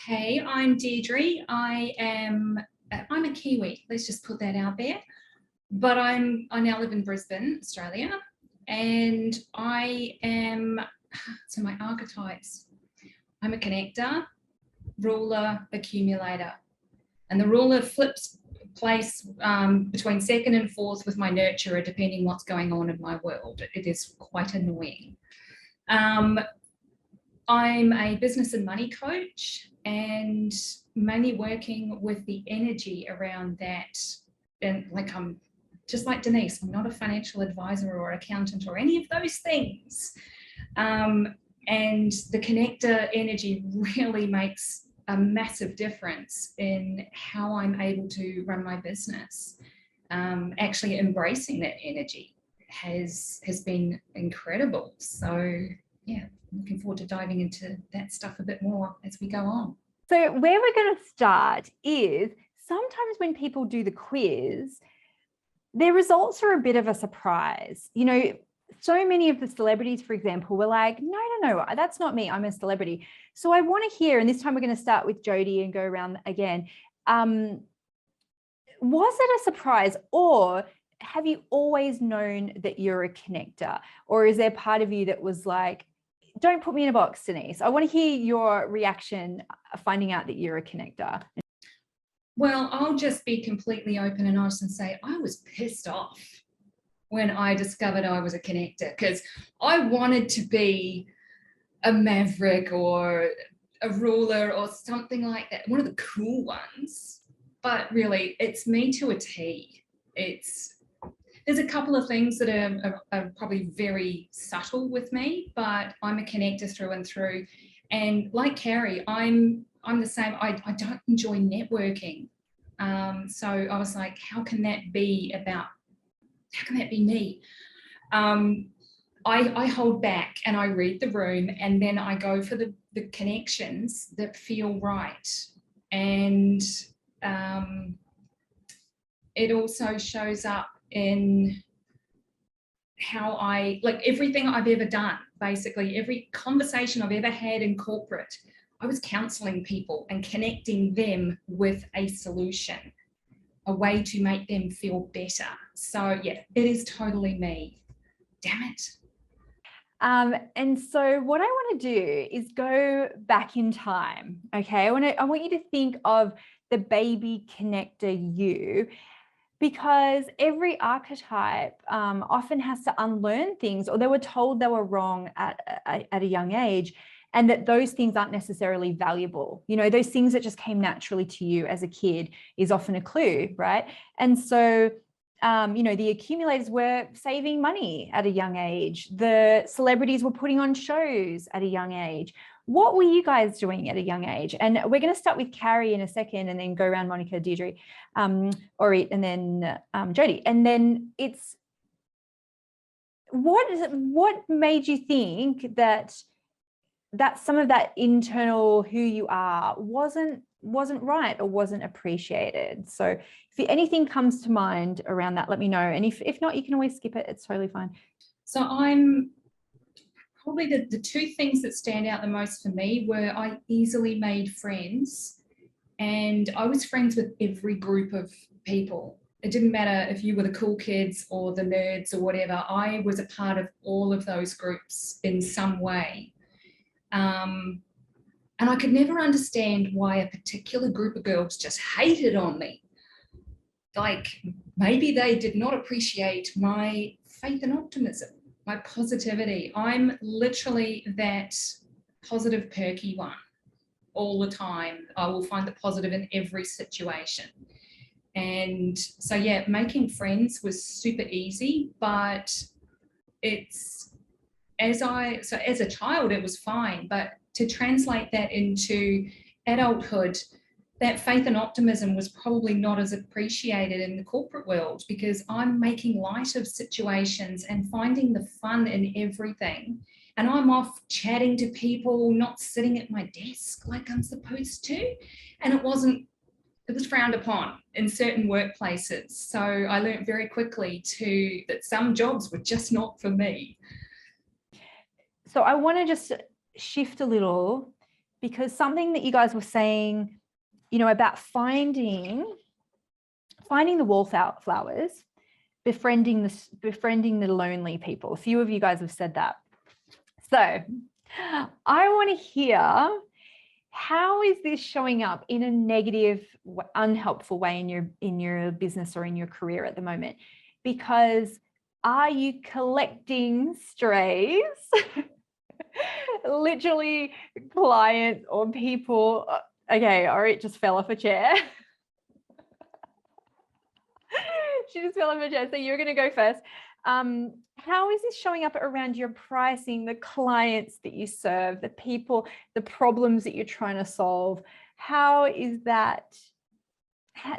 Hey, I'm Deirdre. I'm a Kiwi. Let's just put that out there. But I now live in Brisbane, Australia, and so my archetypes. I'm a connector, ruler, accumulator, and the ruler flips place between second and fourth with my nurturer, depending what's going on in my world. It is quite annoying. I'm a business and money coach, and mainly working with the energy around that. And like, I'm just like Denise, I'm not a financial advisor or accountant or any of those things. And the connector energy really makes a massive difference in how I'm able to run my business. Actually embracing that energy has been incredible. So yeah, looking forward to diving into that stuff a bit more as we go on. So where we're going to start is sometimes when people do the quiz, their results are a bit of a surprise. You know, so many of the celebrities, for example, were like, no, that's not me. I'm a celebrity. So I want to hear, and this time we're going to start with Jody and go around again. Was it a surprise, or have you always known that you're a connector? Or is there part of you that was like, don't put me in a box, Denise? I want to hear your reaction finding out that you're a connector. Well, I'll just be completely open and honest and say I was pissed off when I discovered I was a connector, because I wanted to be a maverick or a ruler or something like that, one of the cool ones. But really, it's me to a T. There's a couple of things that are probably very subtle with me, but I'm a connector through and through. And like Carrie, I'm the same. I don't enjoy networking. So I was like, how can that be me? I hold back and I read the room, and then I go for the connections that feel right. And it also shows up in how like everything I've ever done, basically every conversation I've ever had in corporate, I was counseling people and connecting them with a solution, a way to make them feel better. So yeah, it is totally me. Damn it. And so what I want to do is go back in time. Okay. I want you to think of the baby connector you, because every archetype often has to unlearn things, or they were told they were wrong at a young age, and that those things aren't necessarily valuable. You know, those things that just came naturally to you as a kid is often a clue, right? And so, you know, the accumulators were saving money at a young age. The celebrities were putting on shows at a young age. What were you guys doing at a young age? And we're going to start with Carrie in a second, and then go around Monica, Deirdre, Orit, and then Jody. And then it's what made you think that some of that internal who you are wasn't right or wasn't appreciated? So if anything comes to mind around that, let me know. And if not, you can always skip it. It's totally fine. So I'm probably the two things that stand out the most for me were I easily made friends, and I was friends with every group of people. It didn't matter if you were the cool kids or the nerds or whatever. I was a part of all of those groups in some way. And I could never understand why a particular group of girls just hated on me. Like, maybe they did not appreciate my faith and optimism, my positivity. I'm literally that positive, perky one all the time. I will find the positive in every situation. And so, yeah, making friends was super easy, but as a child, it was fine. But to translate that into adulthood, that faith and optimism was probably not as appreciated in the corporate world, because I'm making light of situations and finding the fun in everything. And I'm off chatting to people, not sitting at my desk like I'm supposed to. And it was frowned upon in certain workplaces. So I learned very quickly that some jobs were just not for me. So I want to just shift a little because something that you guys were saying, about finding the wallflowers, befriending the lonely people. A few of you guys have said that. So I want to hear, how is this showing up in a negative, unhelpful way in your business or in your career at the moment? Because are you collecting strays? Literally clients or people. Okay, all right, just fell off a chair. She just fell off a chair. So you're going to go first. How is this showing up around your pricing, the clients that you serve, the people, the problems that you're trying to solve? How is that?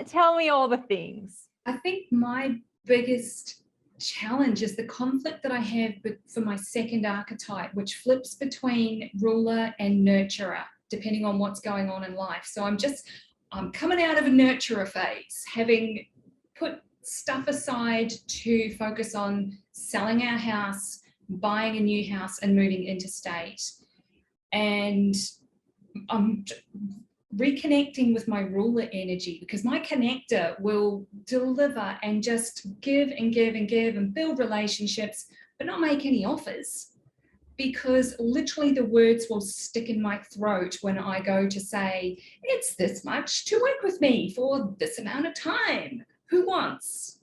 Tell me all the things. I think my biggest challenge is the conflict that I have for my second archetype, which flips between ruler and nurturer, depending on what's going on in life. So I'm coming out of a nurturer phase, having put stuff aside to focus on selling our house, buying a new house, and moving interstate. And I'm reconnecting with my ruler energy, because my connector will deliver and just give and give and give and build relationships, but not make any offers, because literally the words will stick in my throat when I go to say, it's this much to work with me for this amount of time. Who wants?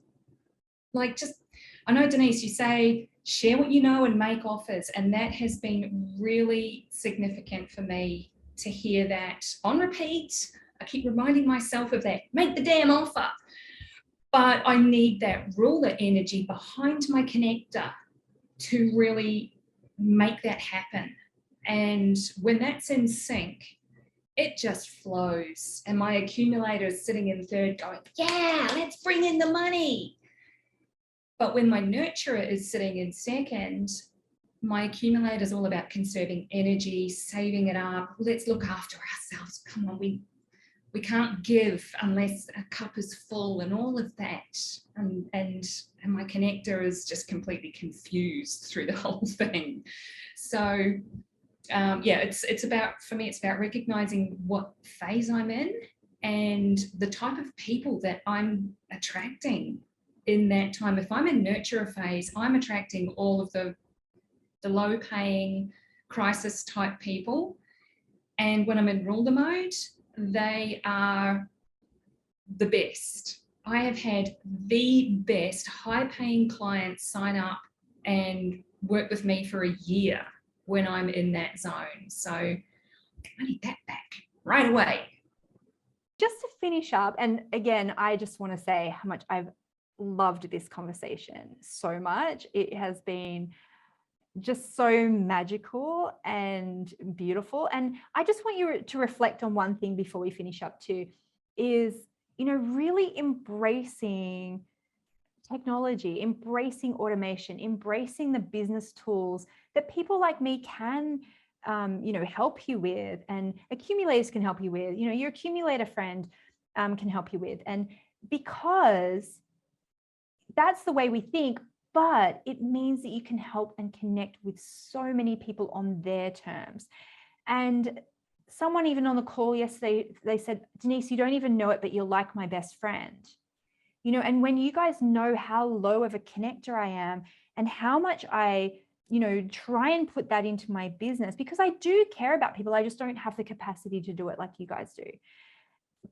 I know, Denise, you say, share what you know and make offers. And that has been really significant for me to hear that on repeat. I keep reminding myself of that, make the damn offer. But I need that ruler energy behind my connector to really make that happen. And when that's in sync, it just flows. And my accumulator is sitting in third going, yeah, let's bring in the money. But when my nurturer is sitting in second, my accumulator is all about conserving energy, saving it up. Let's look after ourselves. Come on, we can't give unless a cup is full, and all of that. And my connector is just completely confused through the whole thing. So it's about, for me, it's about recognizing what phase I'm in and the type of people that I'm attracting in that time. If I'm in nurturer phase, I'm attracting all of the low paying crisis type people. And when I'm in ruler mode, they are the best. I have had the best high paying clients sign up and work with me for a year when I'm in that zone. So I need that back right away. Just to finish up, and again, I just want to say how much I've loved this conversation so much. It has been just so magical and beautiful. And I just want you to reflect on one thing before we finish up too, is, really embracing technology, embracing automation, embracing the business tools that people like me can, help you with, and accumulators can help you with, your accumulator friend can help you with. And because that's the way we think, but it means that you can help and connect with so many people on their terms. And someone even on the call yesterday, they said, Denise, you don't even know it, but you're like my best friend. And when you guys know how low of a connector I am and how much I, try and put that into my business, because I do care about people, I just don't have the capacity to do it like you guys do.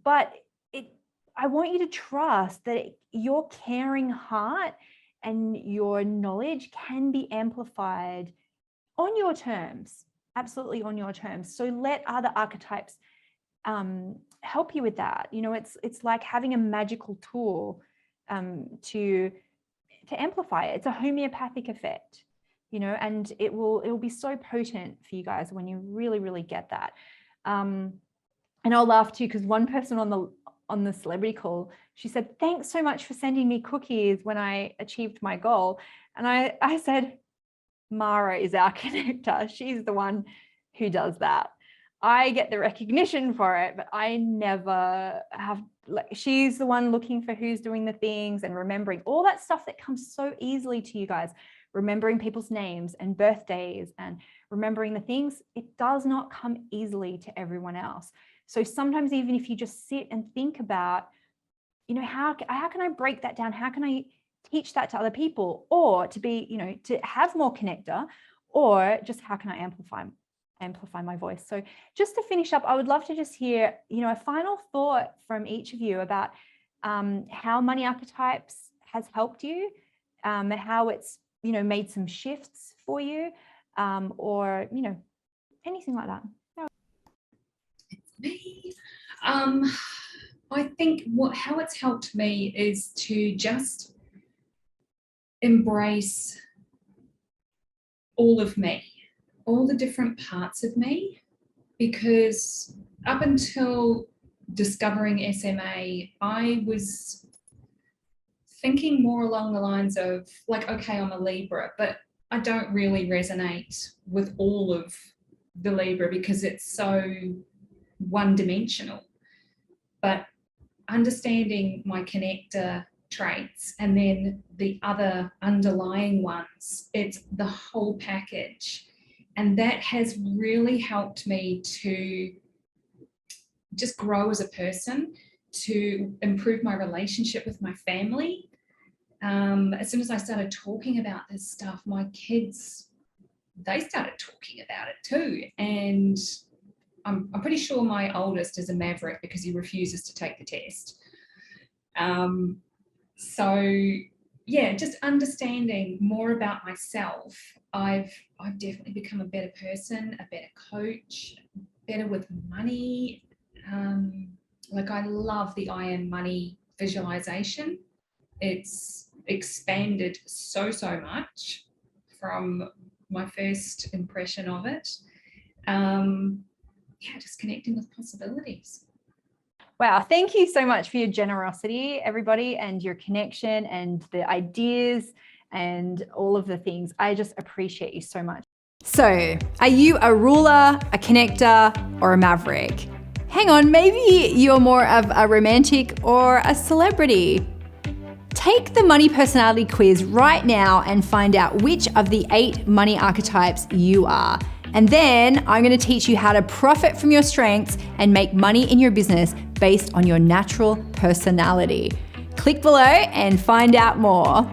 But I want you to trust that your caring heart and your knowledge can be amplified on your terms, absolutely on your terms. So let other archetypes help you with that. It's like having a magical tool to amplify it. It's a homeopathic effect, and it will be so potent for you guys when you really, really get that. And I'll laugh too, because one person on the celebrity call, she said, thanks so much for sending me cookies when I achieved my goal. And I said, Mara is our connector. She's the one who does that. I get the recognition for it, but I never have, she's the one looking for who's doing the things and remembering all that stuff that comes so easily to you guys. remembering people's names and birthdays and remembering the things, it does not come easily to everyone else. So sometimes even if you just sit and think about, how can I break that down? How can I teach that to other people, or to be, to have more connector, or just how can I amplify my voice? So just to finish up, I would love to just hear, a final thought from each of you about how Money Archetypes has helped you, how it's, made some shifts for you, or, anything like that. Me. I think how it's helped me is to just embrace all of me, all the different parts of me, because up until discovering SMA, I was thinking more along the lines of like, okay, I'm a Libra, but I don't really resonate with all of the Libra because it's so one-dimensional. But understanding my connector traits and then the other underlying ones, it's the whole package. And that has really helped me to just grow as a person, to improve my relationship with my family. As soon as I started talking about this stuff, my kids, they started talking about it too. And I'm pretty sure my oldest is a maverick because he refuses to take the test. So yeah, just understanding more about myself, I've definitely become a better person, a better coach, better with money. Like I love the I am money visualization. It's expanded so much from my first impression of it. Yeah, just connecting with possibilities. Wow, thank you so much for your generosity, everybody, and your connection and the ideas and all of the things. I just appreciate you so much. So, are you a ruler, a connector, or a maverick? Hang on, maybe you're more of a romantic or a celebrity. Take the Money Personality Quiz right now and find out which of the 8 money archetypes you are. And then I'm going to teach you how to profit from your strengths and make money in your business based on your natural personality. Click below and find out more.